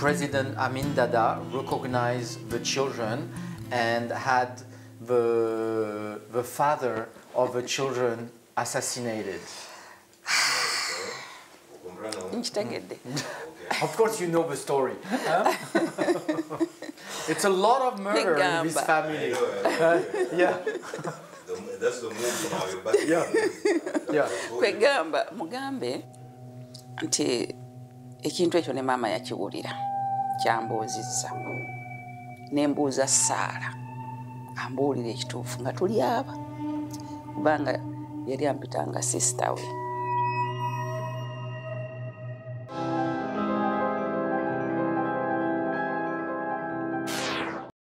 President Amin Dada recognized the children and had the father of the children assassinated. Of course you know the story. Huh? It's a lot of murder in this family. Yeah. That's the movie now. You're back. Yeah. Kwegamba mugambe nti ekintu ekyo ne mama yakiwulira kyambuuzizza nembuuza Saara ambuulira ekituufu nga tuli aba kubanga yali ampitanga sister we